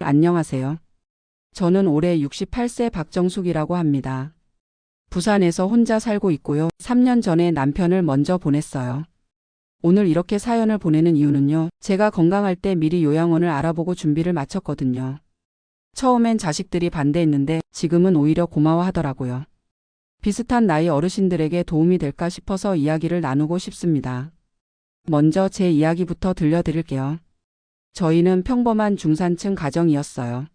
안녕하세요. 저는 올해 68세 박정숙이라고 합니다. 부산에서 혼자 살고 있고요. 3년 전에 남편을 먼저 보냈어요. 오늘 이렇게 사연을 보내는 이유는요. 제가 건강할 때 미리 요양원을 알아보고 준비를 마쳤거든요. 처음엔 자식들이 반대했는데 지금은 오히려 고마워하더라고요. 비슷한 나이 어르신들에게 도움이 될까 싶어서 이야기를 나누고 싶습니다. 먼저 제 이야기부터 들려드릴게요. 저희는 평범한 중산층 가정이었어요.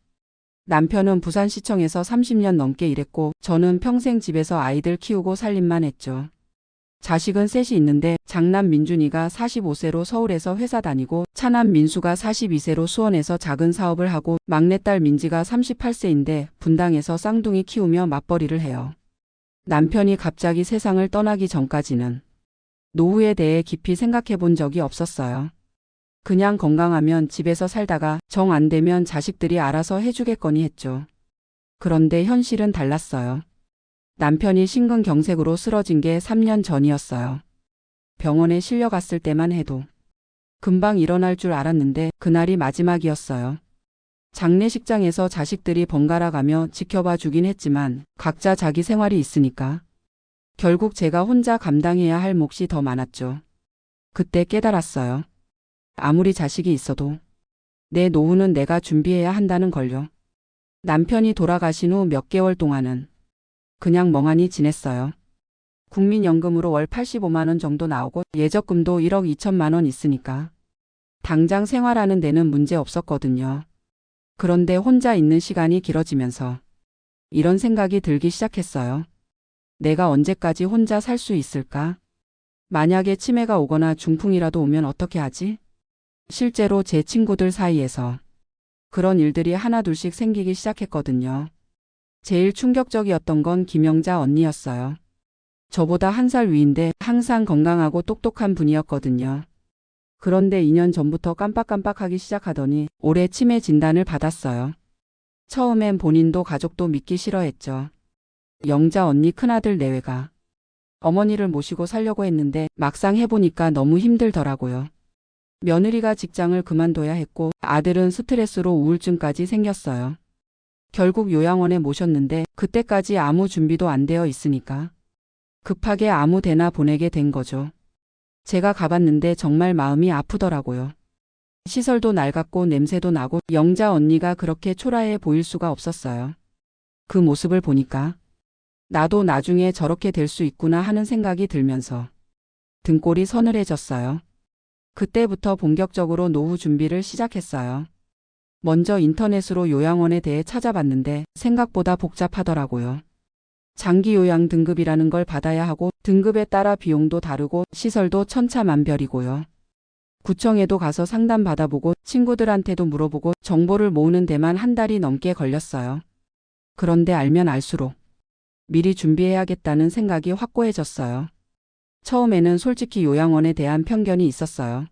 남편은 부산시청에서 30년 넘게 일했고 저는 평생 집에서 아이들 키우고 살림만 했죠. 자식은 셋이 있는데 장남 민준이가 45세로 서울에서 회사 다니고 차남 민수가 42세로 수원에서 작은 사업을 하고 막내딸 민지가 38세인데 분당에서 쌍둥이 키우며 맞벌이를 해요. 남편이 갑자기 세상을 떠나기 전까지는 노후에 대해 깊이 생각해 본 적이 없었어요. 그냥 건강하면 집에서 살다가 정 안 되면 자식들이 알아서 해주겠거니 했죠. 그런데 현실은 달랐어요. 남편이 심근경색으로 쓰러진 게 3년 전이었어요. 병원에 실려갔을 때만 해도 금방 일어날 줄 알았는데 그날이 마지막이었어요. 장례식장에서 자식들이 번갈아 가며 지켜봐 주긴 했지만 각자 자기 생활이 있으니까 결국 제가 혼자 감당해야 할 몫이 더 많았죠. 그때 깨달았어요. 아무리 자식이 있어도 내 노후는 내가 준비해야 한다는 걸요. 남편이 돌아가신 후 몇 개월 동안은 그냥 멍하니 지냈어요. 국민연금으로 월 85만 원 정도 나오고 예적금도 1억 2천만 원 있으니까 당장 생활하는 데는 문제 없었거든요. 그런데 혼자 있는 시간이 길어지면서 이런 생각이 들기 시작했어요. 내가 언제까지 혼자 살 수 있을까? 만약에 치매가 오거나 중풍이라도 오면 어떻게 하지? 실제로 제 친구들 사이에서 그런 일들이 하나둘씩 생기기 시작했거든요. 제일 충격적이었던 건 김영자 언니였어요. 저보다 1살 위인데 항상 건강하고 똑똑한 분이었거든요. 그런데 2년 전부터 깜빡깜빡하기 시작하더니 올해 치매 진단을 받았어요. 처음엔 본인도 가족도 믿기 싫어했죠. 영자 언니 큰아들 내외가 어머니를 모시고 살려고 했는데 막상 해보니까 너무 힘들더라고요. 며느리가 직장을 그만둬야 했고 아들은 스트레스로 우울증까지 생겼어요. 결국 요양원에 모셨는데 그때까지 아무 준비도 안 되어 있으니까 급하게 아무 데나 보내게 된 거죠. 제가 가봤는데 정말 마음이 아프더라고요. 시설도 낡았고 냄새도 나고 영자 언니가 그렇게 초라해 보일 수가 없었어요. 그 모습을 보니까 나도 나중에 저렇게 될 수 있구나 하는 생각이 들면서 등골이 서늘해졌어요. 그때부터 본격적으로 노후 준비를 시작했어요. 먼저 인터넷으로 요양원에 대해 찾아봤는데 생각보다 복잡하더라고요. 장기 요양 등급이라는 걸 받아야 하고 등급에 따라 비용도 다르고 시설도 천차만별이고요. 구청에도 가서 상담 받아보고 친구들한테도 물어보고 정보를 모으는 데만 한 달이 넘게 걸렸어요. 그런데 알면 알수록 미리 준비해야겠다는 생각이 확고해졌어요. 처음에는 솔직히 요양원에 대한 편견이 있었어요.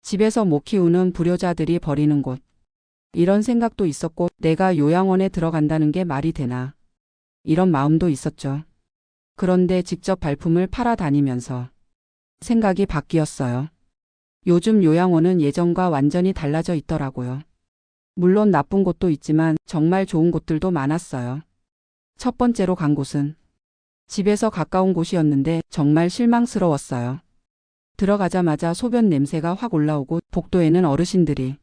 집에서 못 키우는 불효자들이 버리는 곳. 이런 생각도 있었고 내가 요양원에 들어간다는 게 말이 되나. 이런 마음도 있었죠. 그런데 직접 발품을 팔아 다니면서 생각이 바뀌었어요. 요즘 요양원은 예전과 완전히 달라져 있더라고요. 물론 나쁜 곳도 있지만 정말 좋은 곳들도 많았어요. 첫 번째로 간 곳은 집에서 가까운 곳이었는데 정말 실망스러웠어요. 들어가자마자 소변 냄새가 확 올라오고 복도에는 어르신들이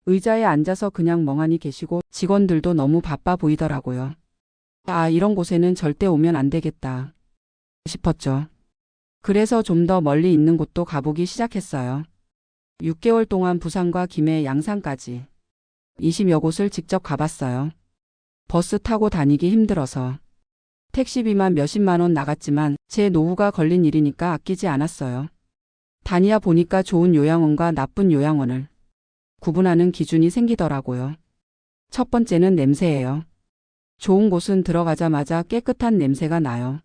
의자에 앉아서 그냥 멍하니 계시고 직원들도 너무 바빠 보이더라고요. 아, 이런 곳에는 절대 오면 안 되겠다 싶었죠. 그래서 좀 더 멀리 있는 곳도 가보기 시작했어요. 6개월 동안 부산과 김해, 양산까지 20여 곳을 직접 가봤어요. 버스 타고 다니기 힘들어서 택시비만 몇십만 원 나갔지만 제 노후가 걸린 일이니까 아끼지 않았어요. 다니다 보니까 좋은 요양원과 나쁜 요양원을 구분하는 기준이 생기더라고요. 첫 번째는 냄새예요. 좋은 곳은 들어가자마자 깨끗한 냄새가 나요.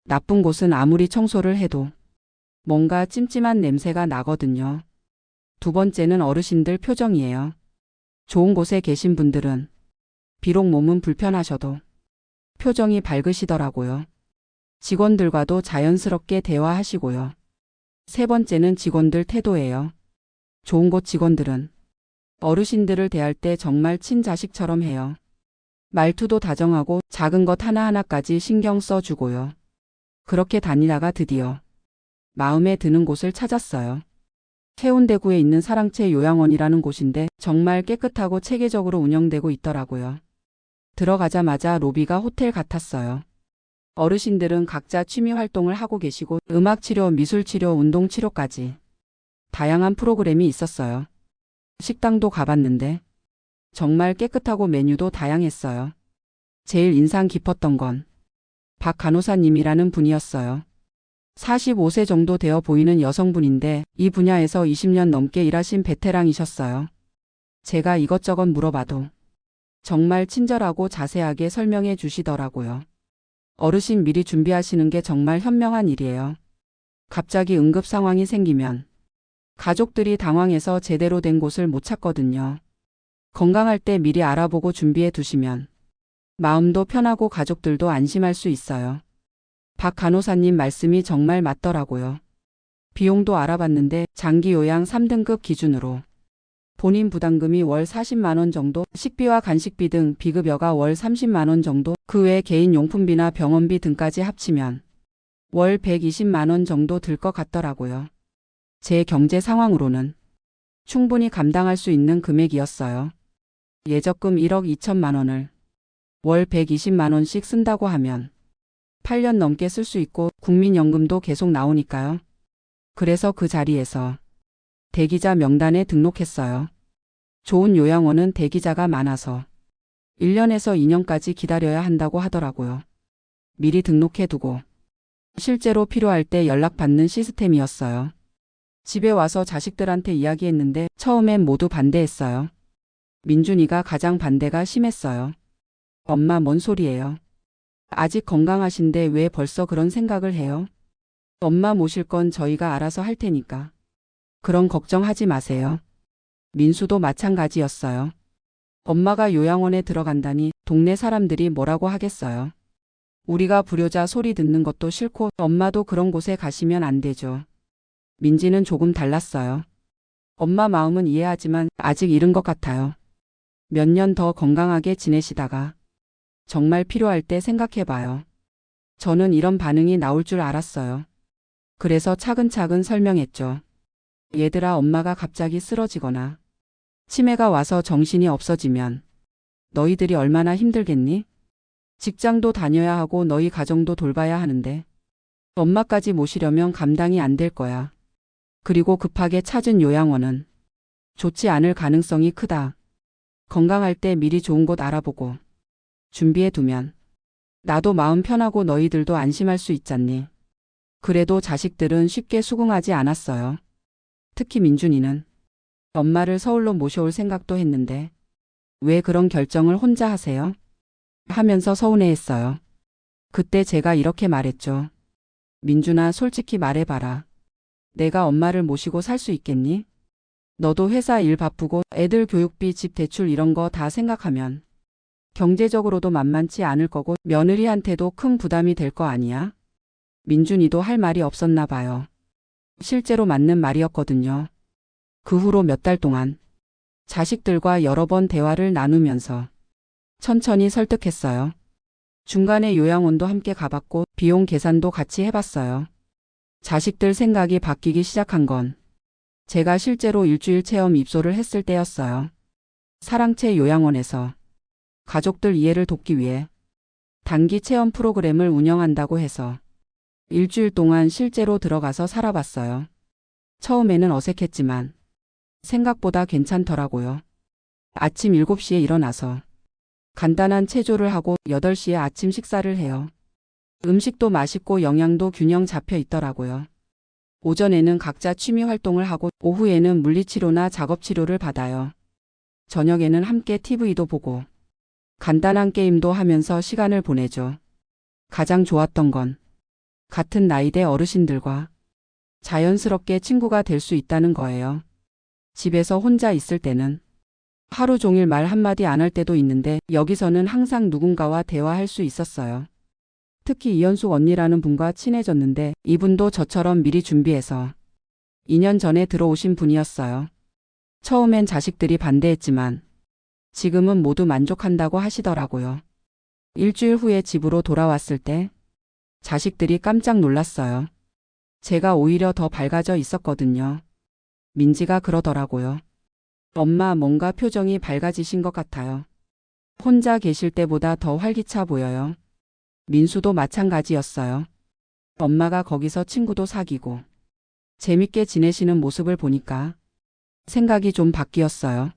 나쁜 곳은 아무리 청소를 해도 뭔가 찜찜한 냄새가 나거든요. 두 번째는 어르신들 표정이에요. 좋은 곳에 계신 분들은 비록 몸은 불편하셔도 표정이 밝으시더라고요. 직원들과도 자연스럽게 대화하시고요. 세 번째는 직원들 태도예요. 좋은 곳 직원들은 어르신들을 대할 때 정말 친자식처럼 해요. 말투도 다정하고 작은 것 하나하나까지 신경 써주고요. 그렇게 다니다가 드디어 마음에 드는 곳을 찾았어요. 해운대구에 있는 사랑채 요양원이라는 곳인데 정말 깨끗하고 체계적으로 운영되고 있더라고요. 들어가자마자 로비가 호텔 같았어요. 어르신들은 각자 취미 활동을 하고 계시고 음악치료, 미술치료, 운동치료까지 다양한 프로그램이 있었어요. 식당도 가봤는데 정말 깨끗하고 메뉴도 다양했어요. 제일 인상 깊었던 건 박 간호사님이라는 분이었어요. 45세 정도 되어 보이는 여성분인데 이 분야에서 20년 넘게 일하신 베테랑이셨어요. 제가 이것저것 물어봐도 정말 친절하고 자세하게 설명해 주시더라고요. 어르신 미리 준비하시는 게 정말 현명한 일이에요. 갑자기 응급 상황이 생기면 가족들이 당황해서 제대로 된 곳을 못 찾거든요. 건강할 때 미리 알아보고 준비해 두시면 마음도 편하고 가족들도 안심할 수 있어요. 박 간호사님 말씀이 정말 맞더라고요. 비용도 알아봤는데 장기 요양 3등급 기준으로 본인 부담금이 월 40만 원 정도, 식비와 간식비 등 비급여가 월 30만 원 정도, 그 외 개인 용품비나 병원비 등까지 합치면 월 120만 원 정도 들 것 같더라고요. 제 경제 상황으로는 충분히 감당할 수 있는 금액이었어요. 예적금 1억 2천만 원을 월 120만 원씩 쓴다고 하면 8년 넘게 쓸 수 있고 국민연금도 계속 나오니까요. 그래서 그 자리에서 대기자 명단에 등록했어요. 좋은 요양원은 대기자가 많아서 1년에서 2년까지 기다려야 한다고 하더라고요. 미리 등록해두고 실제로 필요할 때 연락받는 시스템이었어요. 집에 와서 자식들한테 이야기했는데 처음엔 모두 반대했어요. 민준이가 가장 반대가 심했어요. 엄마, 뭔 소리예요? 아직 건강하신데 왜 벌써 그런 생각을 해요? 엄마 모실 건 저희가 알아서 할 테니까. 그런 걱정하지 마세요. 민수도 마찬가지였어요. 엄마가 요양원에 들어간다니 동네 사람들이 뭐라고 하겠어요. 우리가 불효자 소리 듣는 것도 싫고 엄마도 그런 곳에 가시면 안 되죠. 민지는 조금 달랐어요. 엄마 마음은 이해하지만 아직 이른 것 같아요. 몇 년 더 건강하게 지내시다가 정말 필요할 때 생각해봐요. 저는 이런 반응이 나올 줄 알았어요. 그래서 차근차근 설명했죠. 얘들아, 엄마가 갑자기 쓰러지거나 치매가 와서 정신이 없어지면 너희들이 얼마나 힘들겠니? 직장도 다녀야 하고 너희 가정도 돌봐야 하는데 엄마까지 모시려면 감당이 안 될 거야. 그리고 급하게 찾은 요양원은 좋지 않을 가능성이 크다. 건강할 때 미리 좋은 곳 알아보고 준비해 두면 나도 마음 편하고 너희들도 안심할 수 있잖니. 그래도 자식들은 쉽게 수긍하지 않았어요. 특히 민준이는 엄마를 서울로 모셔올 생각도 했는데 왜 그런 결정을 혼자 하세요? 하면서 서운해했어요. 그때 제가 이렇게 말했죠. 민준아, 솔직히 말해봐라. 내가 엄마를 모시고 살 수 있겠니? 너도 회사 일 바쁘고 애들 교육비, 집 대출 이런 거 다 생각하면 경제적으로도 만만치 않을 거고 며느리한테도 큰 부담이 될 거 아니야? 민준이도 할 말이 없었나 봐요. 실제로 맞는 말이었거든요. 그 후로 몇 달 동안 자식들과 여러 번 대화를 나누면서 천천히 설득했어요. 중간에 요양원도 함께 가봤고 비용 계산도 같이 해봤어요. 자식들 생각이 바뀌기 시작한 건 제가 실제로 일주일 체험 입소를 했을 때였어요. 사랑채 요양원에서 가족들 이해를 돕기 위해 단기 체험 프로그램을 운영한다고 해서 일주일 동안 실제로 들어가서 살아봤어요. 처음에는 어색했지만 생각보다 괜찮더라고요. 아침 7시에 일어나서 간단한 체조를 하고 8시에 아침 식사를 해요. 음식도 맛있고 영양도 균형 잡혀 있더라고요. 오전에는 각자 취미 활동을 하고 오후에는 물리치료나 작업치료를 받아요. 저녁에는 함께 TV도 보고 간단한 게임도 하면서 시간을 보내죠. 가장 좋았던 건 같은 나이대 어르신들과 자연스럽게 친구가 될 수 있다는 거예요. 집에서 혼자 있을 때는 하루 종일 말 한마디 안 할 때도 있는데 여기서는 항상 누군가와 대화할 수 있었어요. 특히 이현숙 언니라는 분과 친해졌는데 이분도 저처럼 미리 준비해서 2년 전에 들어오신 분이었어요. 처음엔 자식들이 반대했지만 지금은 모두 만족한다고 하시더라고요. 일주일 후에 집으로 돌아왔을 때 자식들이 깜짝 놀랐어요. 제가 오히려 더 밝아져 있었거든요. 민지가 그러더라고요. 엄마, 뭔가 표정이 밝아지신 것 같아요. 혼자 계실 때보다 더 활기차 보여요. 민수도 마찬가지였어요. 엄마가 거기서 친구도 사귀고 재밌게 지내시는 모습을 보니까 생각이 좀 바뀌었어요.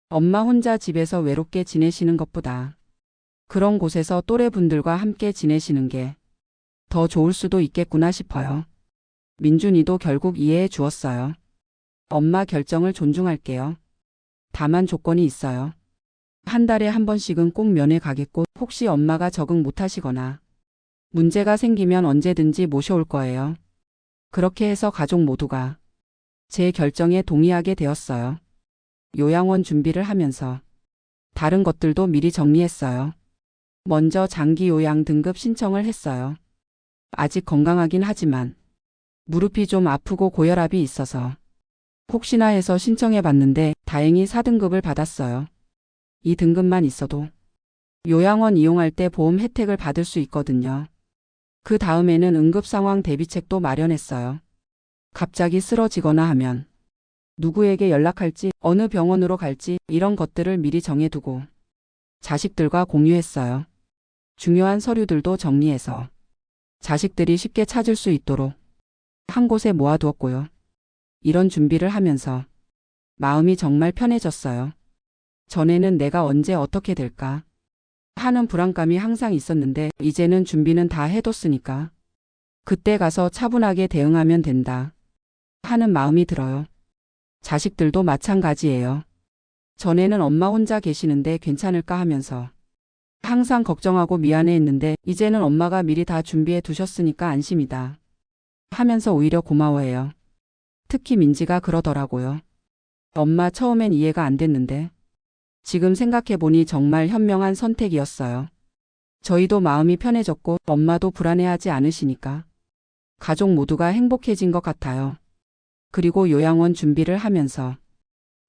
엄마 혼자 집에서 외롭게 지내시는 것보다 그런 곳에서 또래분들과 함께 지내시는 게 더 좋을 수도 있겠구나 싶어요. 민준이도 결국 이해해 주었어요. 엄마 결정을 존중할게요. 다만 조건이 있어요. 한 달에 한 번씩은 꼭 면회 가겠고, 혹시 엄마가 적응 못하시거나 문제가 생기면 언제든지 모셔올 거예요. 그렇게 해서 가족 모두가 제 결정에 동의하게 되었어요. 요양원 준비를 하면서 다른 것들도 미리 정리했어요. 먼저 장기 요양 등급 신청을 했어요. 아직 건강하긴 하지만 무릎이 좀 아프고 고혈압이 있어서 혹시나 해서 신청해 봤는데 다행히 4등급을 받았어요. 이 등급만 있어도 요양원 이용할 때 보험 혜택을 받을 수 있거든요. 그 다음에는 응급상황 대비책도 마련했어요. 갑자기 쓰러지거나 하면 누구에게 연락할지, 어느 병원으로 갈지 이런 것들을 미리 정해두고 자식들과 공유했어요. 중요한 서류들도 정리해서 자식들이 쉽게 찾을 수 있도록 한 곳에 모아두었고요. 이런 준비를 하면서 마음이 정말 편해졌어요. 전에는 내가 언제 어떻게 될까 하는 불안감이 항상 있었는데 이제는 준비는 다 해뒀으니까 그때 가서 차분하게 대응하면 된다 하는 마음이 들어요. 자식들도 마찬가지예요. 전에는 엄마 혼자 계시는데 괜찮을까 하면서 항상 걱정하고 미안해했는데 이제는 엄마가 미리 다 준비해 두셨으니까 안심이다 하면서 오히려 고마워해요. 특히 민지가 그러더라고요. 엄마 처음엔 이해가 안 됐는데 지금 생각해보니 정말 현명한 선택이었어요. 저희도 마음이 편해졌고 엄마도 불안해하지 않으시니까 가족 모두가 행복해진 것 같아요. 그리고 요양원 준비를 하면서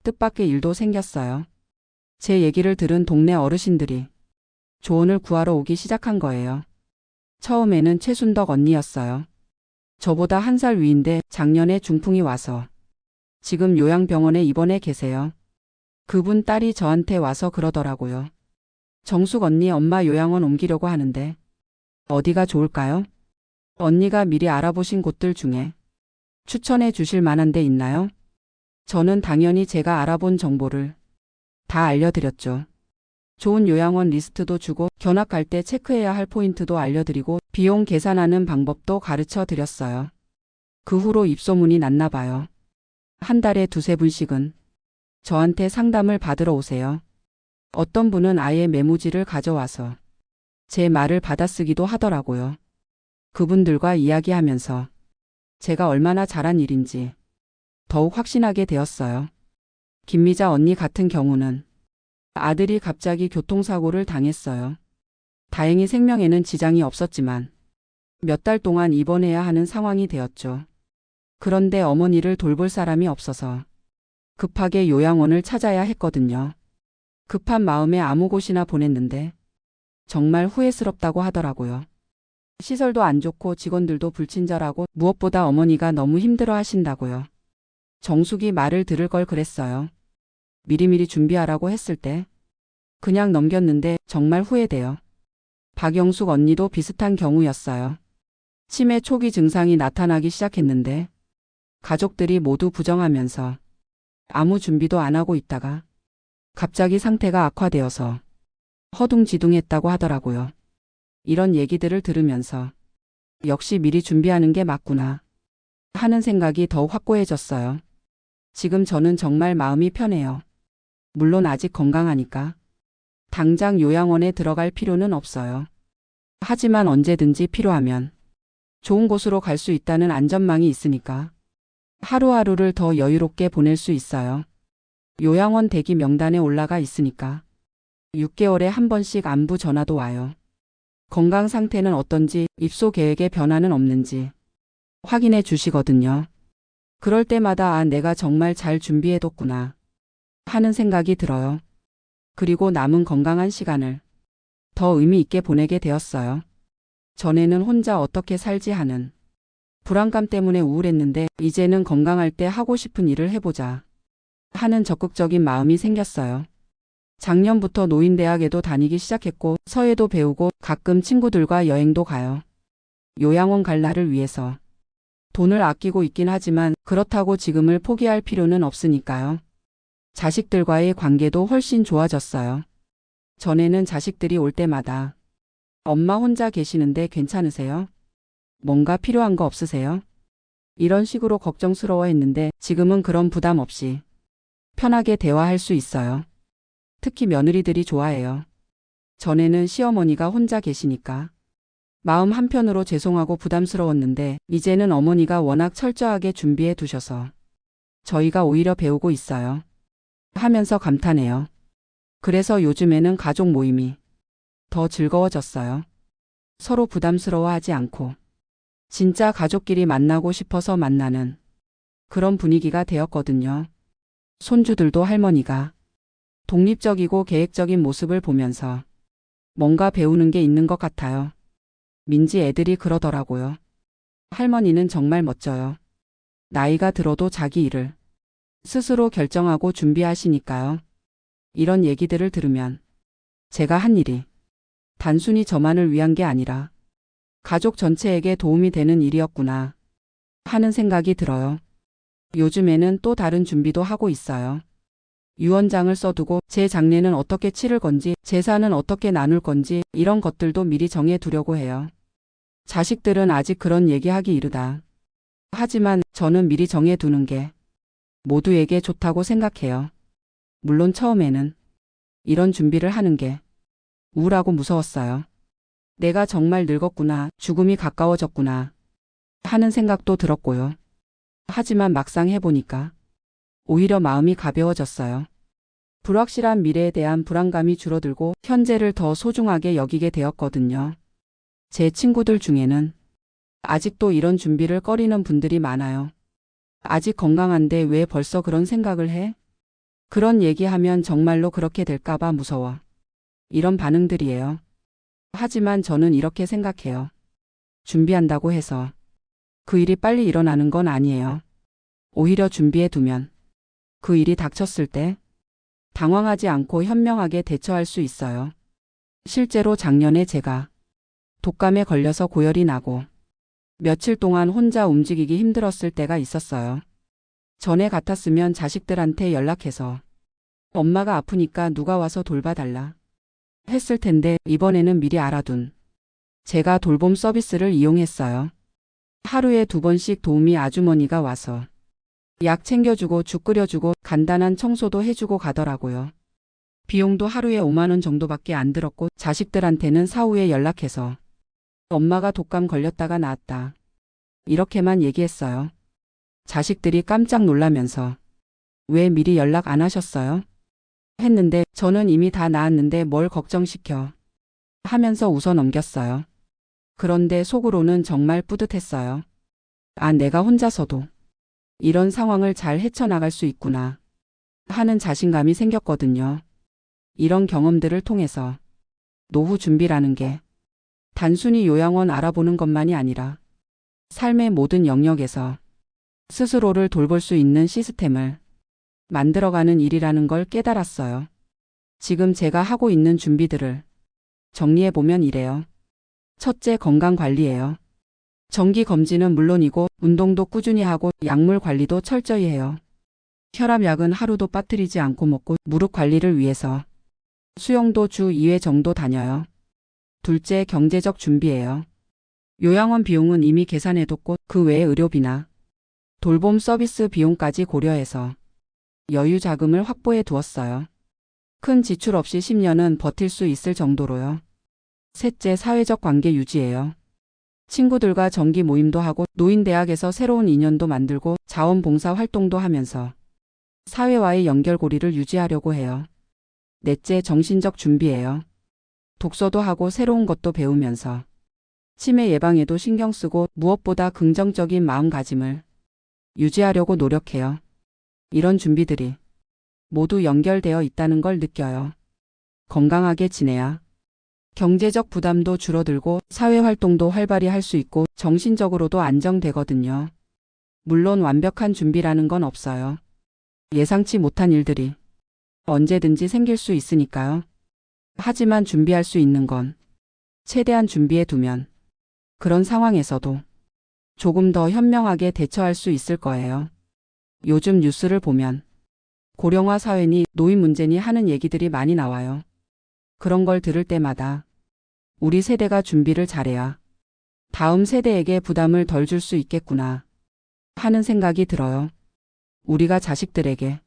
뜻밖의 일도 생겼어요. 제 얘기를 들은 동네 어르신들이 조언을 구하러 오기 시작한 거예요. 처음에는 최순덕 언니였어요. 저보다 1살 위인데 작년에 중풍이 와서 지금 요양병원에 입원해 계세요. 그분 딸이 저한테 와서 그러더라고요. 정숙 언니 엄마 요양원 옮기려고 하는데 어디가 좋을까요? 언니가 미리 알아보신 곳들 중에 추천해 주실 만한 데 있나요? 저는 당연히 제가 알아본 정보를 다 알려드렸죠. 좋은 요양원 리스트도 주고 견학 갈 때 체크해야 할 포인트도 알려드리고 비용 계산하는 방법도 가르쳐 드렸어요. 그 후로 입소문이 났나 봐요. 한 달에 2-3분씩은 저한테 상담을 받으러 오세요. 어떤 분은 아예 메모지를 가져와서 제 말을 받아쓰기도 하더라고요. 그분들과 이야기하면서 제가 얼마나 잘한 일인지 더욱 확신하게 되었어요. 김미자 언니 같은 경우는 아들이 갑자기 교통사고를 당했어요. 다행히 생명에는 지장이 없었지만 몇 달 동안 입원해야 하는 상황이 되었죠. 그런데 어머니를 돌볼 사람이 없어서 급하게 요양원을 찾아야 했거든요. 급한 마음에 아무 곳이나 보냈는데 정말 후회스럽다고 하더라고요. 시설도 안 좋고 직원들도 불친절하고 무엇보다 어머니가 너무 힘들어 하신다고요. 정숙이 말을 들을 걸 그랬어요. 미리미리 준비하라고 했을 때 그냥 넘겼는데 정말 후회돼요. 박영숙 언니도 비슷한 경우였어요. 치매 초기 증상이 나타나기 시작했는데 가족들이 모두 부정하면서 아무 준비도 안 하고 있다가 갑자기 상태가 악화되어서 허둥지둥했다고 하더라고요. 이런 얘기들을 들으면서 역시 미리 준비하는 게 맞구나 하는 생각이 더욱 확고해졌어요. 지금 저는 정말 마음이 편해요. 물론 아직 건강하니까 당장 요양원에 들어갈 필요는 없어요. 하지만 언제든지 필요하면 좋은 곳으로 갈 수 있다는 안전망이 있으니까 하루하루를 더 여유롭게 보낼 수 있어요. 요양원 대기 명단에 올라가 있으니까 6개월에 한 번씩 안부 전화도 와요. 건강 상태는 어떤지, 입소 계획에 변화는 없는지 확인해 주시거든요. 그럴 때마다 내가 정말 잘 준비해뒀구나 하는 생각이 들어요. 그리고 남은 건강한 시간을 더 의미 있게 보내게 되었어요. 전에는 혼자 어떻게 살지 하는 불안감 때문에 우울했는데 이제는 건강할 때 하고 싶은 일을 해보자 하는 적극적인 마음이 생겼어요. 작년부터 노인대학에도 다니기 시작했고 서예도 배우고 가끔 친구들과 여행도 가요. 요양원 갈 날을 위해서 돈을 아끼고 있긴 하지만 그렇다고 지금을 포기할 필요는 없으니까요. 자식들과의 관계도 훨씬 좋아졌어요. 전에는 자식들이 올 때마다 엄마 혼자 계시는데 괜찮으세요? 뭔가 필요한 거 없으세요? 이런 식으로 걱정스러워했는데 지금은 그런 부담 없이 편하게 대화할 수 있어요. 특히 며느리들이 좋아해요. 전에는 시어머니가 혼자 계시니까 마음 한편으로 죄송하고 부담스러웠는데 이제는 어머니가 워낙 철저하게 준비해 두셔서 저희가 오히려 배우고 있어요. 하면서 감탄해요. 그래서 요즘에는 가족 모임이 더 즐거워졌어요. 서로 부담스러워하지 않고 진짜 가족끼리 만나고 싶어서 만나는 그런 분위기가 되었거든요. 손주들도 할머니가 독립적이고 계획적인 모습을 보면서 뭔가 배우는 게 있는 것 같아요. 민지 애들이 그러더라고요. 할머니는 정말 멋져요. 나이가 들어도 자기 일을 스스로 결정하고 준비하시니까요. 이런 얘기들을 들으면 제가 한 일이 단순히 저만을 위한 게 아니라 가족 전체에게 도움이 되는 일이었구나 하는 생각이 들어요. 요즘에는 또 다른 준비도 하고 있어요. 유언장을 써두고 제 장례는 어떻게 치를 건지, 재산은 어떻게 나눌 건지 이런 것들도 미리 정해 두려고 해요. 자식들은 아직 그런 얘기하기 이르다. 하지만 저는 미리 정해 두는 게 모두에게 좋다고 생각해요. 물론 처음에는 이런 준비를 하는 게 우울하고 무서웠어요. 내가 정말 늙었구나, 죽음이 가까워졌구나 하는 생각도 들었고요. 하지만 막상 해보니까 오히려 마음이 가벼워졌어요. 불확실한 미래에 대한 불안감이 줄어들고 현재를 더 소중하게 여기게 되었거든요. 제 친구들 중에는 아직도 이런 준비를 꺼리는 분들이 많아요. 아직 건강한데 왜 벌써 그런 생각을 해? 그런 얘기하면 정말로 그렇게 될까봐 무서워. 이런 반응들이에요. 하지만 저는 이렇게 생각해요. 준비한다고 해서 그 일이 빨리 일어나는 건 아니에요. 오히려 준비해 두면 그 일이 닥쳤을 때 당황하지 않고 현명하게 대처할 수 있어요. 실제로 작년에 제가 독감에 걸려서 고열이 나고 며칠 동안 혼자 움직이기 힘들었을 때가 있었어요. 전에 같았으면 자식들한테 연락해서 엄마가 아프니까 누가 와서 돌봐달라 했을 텐데 이번에는 미리 알아둔 제가 돌봄 서비스를 이용했어요. 하루에 2번씩 도우미 아주머니가 와서 약 챙겨주고 죽 끓여주고 간단한 청소도 해주고 가더라고요. 비용도 하루에 5만 원 정도밖에 안 들었고 자식들한테는 사후에 연락해서 엄마가 독감 걸렸다가 나았다. 이렇게만 얘기했어요. 자식들이 깜짝 놀라면서 왜 미리 연락 안 하셨어요? 했는데 저는 이미 다 나았는데 뭘 걱정시켜 하면서 웃어 넘겼어요. 그런데 속으로는 정말 뿌듯했어요. 아, 내가 혼자서도 이런 상황을 잘 헤쳐나갈 수 있구나 하는 자신감이 생겼거든요. 이런 경험들을 통해서 노후 준비라는 게 단순히 요양원 알아보는 것만이 아니라 삶의 모든 영역에서 스스로를 돌볼 수 있는 시스템을 만들어가는 일이라는 걸 깨달았어요. 지금 제가 하고 있는 준비들을 정리해보면 이래요. 첫째, 건강관리예요. 정기검진은 물론이고 운동도 꾸준히 하고 약물 관리도 철저히 해요. 혈압약은 하루도 빠뜨리지 않고 먹고 무릎 관리를 위해서 수영도 주 2회 정도 다녀요. 둘째, 경제적 준비예요. 요양원 비용은 이미 계산해뒀고 그 외에 의료비나 돌봄 서비스 비용까지 고려해서 여유 자금을 확보해 두었어요. 큰 지출 없이 10년은 버틸 수 있을 정도로요. 셋째, 사회적 관계 유지예요. 친구들과 정기 모임도 하고 노인대학에서 새로운 인연도 만들고 자원봉사 활동도 하면서 사회와의 연결고리를 유지하려고 해요. 넷째, 정신적 준비예요. 독서도 하고 새로운 것도 배우면서 치매 예방에도 신경 쓰고 무엇보다 긍정적인 마음가짐을 유지하려고 노력해요. 이런 준비들이 모두 연결되어 있다는 걸 느껴요. 건강하게 지내야 경제적 부담도 줄어들고 사회활동도 활발히 할 수 있고 정신적으로도 안정되거든요. 물론 완벽한 준비라는 건 없어요. 예상치 못한 일들이 언제든지 생길 수 있으니까요. 하지만 준비할 수 있는 건 최대한 준비해 두면 그런 상황에서도 조금 더 현명하게 대처할 수 있을 거예요. 요즘 뉴스를 보면 고령화 사회니 노인 문제니 하는 얘기들이 많이 나와요. 그런 걸 들을 때마다 우리 세대가 준비를 잘해야 다음 세대에게 부담을 덜 줄 수 있겠구나 하는 생각이 들어요. 우리가 자식들에게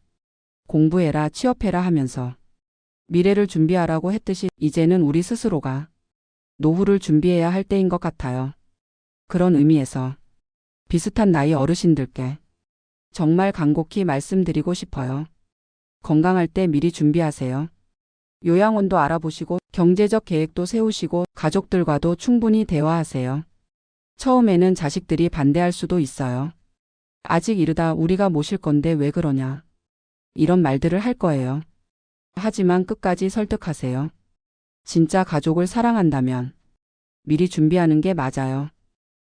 공부해라, 취업해라 하면서 미래를 준비하라고 했듯이 이제는 우리 스스로가 노후를 준비해야 할 때인 것 같아요. 그런 의미에서 비슷한 나이 어르신들께 정말 간곡히 말씀드리고 싶어요. 건강할 때 미리 준비하세요. 요양원도 알아보시고 경제적 계획도 세우시고 가족들과도 충분히 대화하세요. 처음에는 자식들이 반대할 수도 있어요. 아직 이르다 우리가 모실 건데 왜 그러냐. 이런 말들을 할 거예요. 하지만 끝까지 설득하세요. 진짜 가족을 사랑한다면 미리 준비하는 게 맞아요.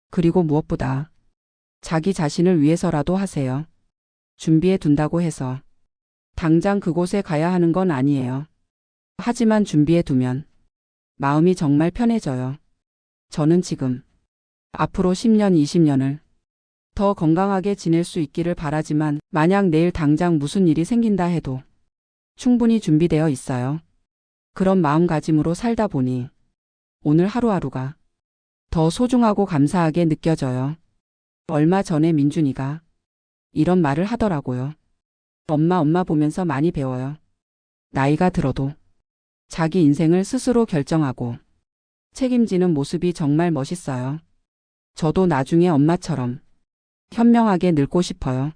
그리고 무엇보다 자기 자신을 위해서라도 하세요. 준비해 둔다고 해서 당장 그곳에 가야 하는 건 아니에요. 하지만 준비해 두면 마음이 정말 편해져요. 저는 지금 앞으로 10년, 20년을 더 건강하게 지낼 수 있기를 바라지만 만약 내일 당장 무슨 일이 생긴다 해도 충분히 준비되어 있어요. 그런 마음가짐으로 살다 보니 오늘 하루하루가 더 소중하고 감사하게 느껴져요. 얼마 전에 민준이가 이런 말을 하더라고요. 엄마 보면서 많이 배워요. 나이가 들어도 자기 인생을 스스로 결정하고 책임지는 모습이 정말 멋있어요. 저도 나중에 엄마처럼 현명하게 늙고 싶어요.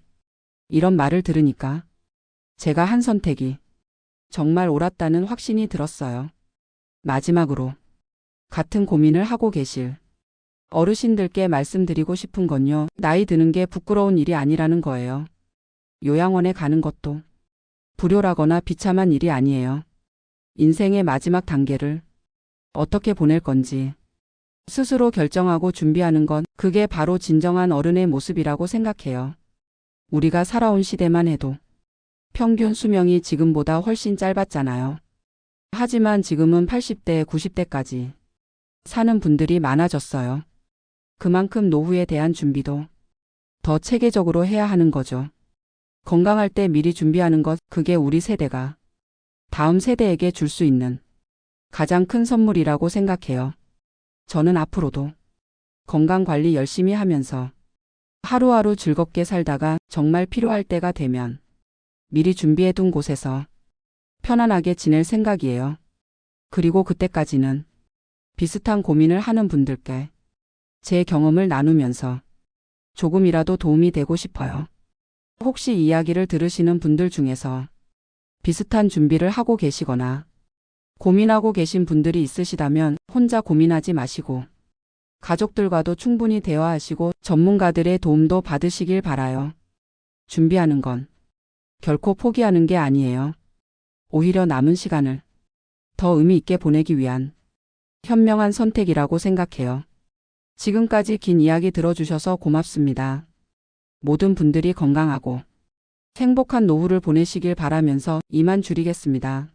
이런 말을 들으니까 제가 한 선택이 정말 옳았다는 확신이 들었어요. 마지막으로 같은 고민을 하고 계실 어르신들께 말씀드리고 싶은 건요. 나이 드는 게 부끄러운 일이 아니라는 거예요. 요양원에 가는 것도 불효라거나 비참한 일이 아니에요. 인생의 마지막 단계를 어떻게 보낼 건지 스스로 결정하고 준비하는 건 그게 바로 진정한 어른의 모습이라고 생각해요. 우리가 살아온 시대만 해도 평균 수명이 지금보다 훨씬 짧았잖아요. 하지만 지금은 80대, 90대까지 사는 분들이 많아졌어요. 그만큼 노후에 대한 준비도 더 체계적으로 해야 하는 거죠. 건강할 때 미리 준비하는 것, 그게 우리 세대가 다음 세대에게 줄 수 있는 가장 큰 선물이라고 생각해요. 저는 앞으로도 건강관리 열심히 하면서 하루하루 즐겁게 살다가 정말 필요할 때가 되면 미리 준비해둔 곳에서 편안하게 지낼 생각이에요. 그리고 그때까지는 비슷한 고민을 하는 분들께 제 경험을 나누면서 조금이라도 도움이 되고 싶어요. 혹시 이야기를 들으시는 분들 중에서 비슷한 준비를 하고 계시거나 고민하고 계신 분들이 있으시다면 혼자 고민하지 마시고 가족들과도 충분히 대화하시고 전문가들의 도움도 받으시길 바라요. 준비하는 건 결코 포기하는 게 아니에요. 오히려 남은 시간을 더 의미 있게 보내기 위한 현명한 선택이라고 생각해요. 지금까지 긴 이야기 들어주셔서 고맙습니다. 모든 분들이 건강하고 행복한 노후를 보내시길 바라면서 이만 줄이겠습니다.